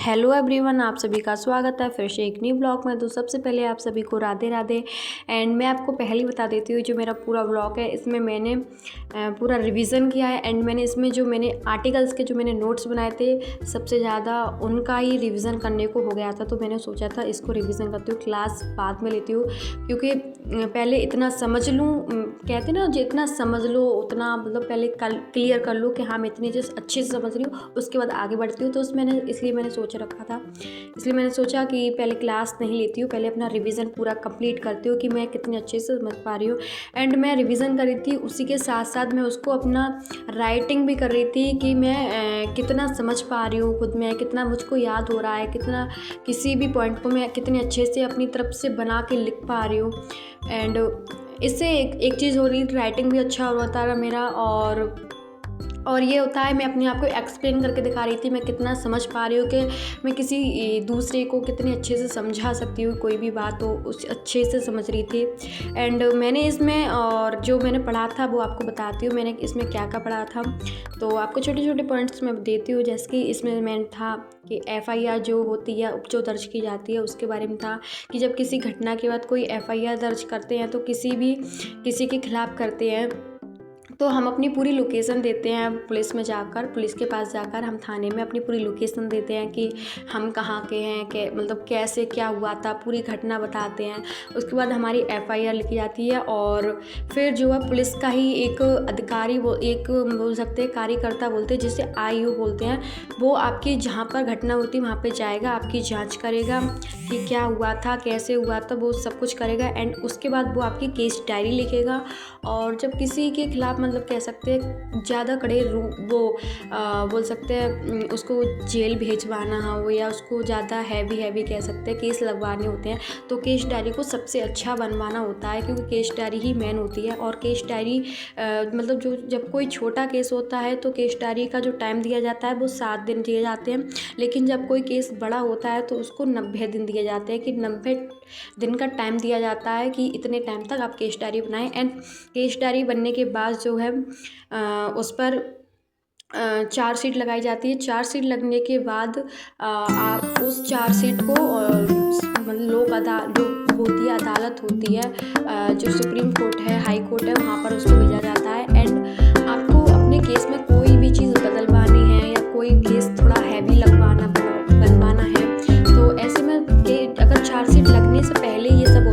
Hello everyone, आप सभी का स्वागत है फिर से एक न्यू ब्लॉग में। तो सबसे पहले आप सभी को राधे राधे। एंड मैं आपको पहले ही बता देती हूँ, जो मेरा पूरा ब्लॉग है इसमें मैंने पूरा रिवीजन किया है। एंड मैंने इसमें जो मैंने आर्टिकल्स के जो मैंने नोट्स बनाए थे सबसे ज़्यादा उनका ही रिवीजन करने को हो गया था। तो मैंने सोचा था इसको रिवीजन करती हूँ, क्लास बाद में लेती हूँ, क्योंकि पहले इतना समझ लूँ, कहते ना जितना समझ लो उतना मतलब पहले क्लियर कर लो कि हाँ मैं इतनी चीज़ अच्छे से समझ रही हूँ, उसके बाद आगे बढ़ती हूँ। तो इसलिए मैंने सोच रखा था, इसलिए मैंने सोचा कि पहले क्लास नहीं लेती हूँ, पहले अपना रिवीजन पूरा कंप्लीट करती हूँ कि मैं कितनी अच्छे से समझ पा रही हूँ। एंड मैं रिवीजन कर रही थी, उसी के साथ साथ मैं उसको अपना राइटिंग भी कर रही थी कि मैं कितना समझ पा रही हूँ खुद में, कितना मुझको याद हो रहा है, कितना किसी भी पॉइंट को मैं कितने अच्छे से अपनी तरफ से बना के लिख पा रही हूँ। एंड इससे एक चीज़ हो रही, राइटिंग भी अच्छा हो रहा था मेरा। और ये होता है, मैं अपने आप को एक्सप्लेन करके दिखा रही थी मैं कितना समझ पा रही हूँ, कि मैं किसी दूसरे को कितने अच्छे से समझा सकती हूँ, कोई भी बात हो उस अच्छे से समझ रही थी। एंड मैंने इसमें और जो मैंने पढ़ा था वो आपको बताती हूँ मैंने इसमें क्या क्या पढ़ा था। तो आपको छोटे छोटे पॉइंट्स मैं देती हूँ, जैसे कि इसमें मैंने था कि FIR जो होती है जो दर्ज की जाती है उसके बारे में था कि जब किसी घटना के बाद कोई FIR दर्ज करते हैं तो किसी के खिलाफ़ करते हैं तो हम अपनी पूरी लोकेशन देते हैं पुलिस के पास जाकर हम थाने में अपनी पूरी लोकेशन देते हैं कि हम कहाँ के हैं, कि मतलब कैसे क्या हुआ था, पूरी घटना बताते हैं। उसके बाद हमारी FIR लिखी जाती है और फिर जो है पुलिस का ही एक अधिकारी, वो एक बोल सकते हैं कार्यकर्ता बोलते हैं, जिसे IO बोलते हैं, वो आपकी जहाँ पर घटना होती है वहाँ पर जाएगा, आपकी जाँच करेगा कि क्या हुआ था, कैसे हुआ था, वो सब कुछ करेगा। एंड उसके बाद वो आपकी केस डायरी लिखेगा। और जब किसी के खिलाफ़ मतलब कह सकते हैं ज़्यादा कड़े बोल सकते हैं उसको जेल भेजवाना हो या उसको ज़्यादा हैवी कह सकते हैं केस लगवाने होते हैं, तो केस डायरी को सबसे अच्छा बनवाना होता है, क्योंकि केस डायरी ही मेन होती है। और केस डायरी मतलब जब कोई छोटा केस होता है तो केस डायरी का जो टाइम दिया जाता है वो 7 दिन दिए जाते हैं, लेकिन जब कोई केस बड़ा होता है तो उसको 90 दिन दिए जाते हैं, कि 90 दिन का टाइम दिया जाता है कि इतने टाइम तक आप केस डायरी बनाएं। एंड केस डायरी बनने के बाद जो है उस पर चार्जशीट लगाई जाती है। चार्जशीट लगने के बाद आप उस चार्जशीट को जो होती है अदालत होती है, जो सुप्रीम कोर्ट है, हाई कोर्ट है, वहाँ पर उसको भेजा जाता है। एंड आपको अपने केस में कोई भी चीज़ बदलवानी है या कोई केस थोड़ा हैवी बनवाना है, तो ऐसे में अगर चार्जशीट लगने से पहले ये सब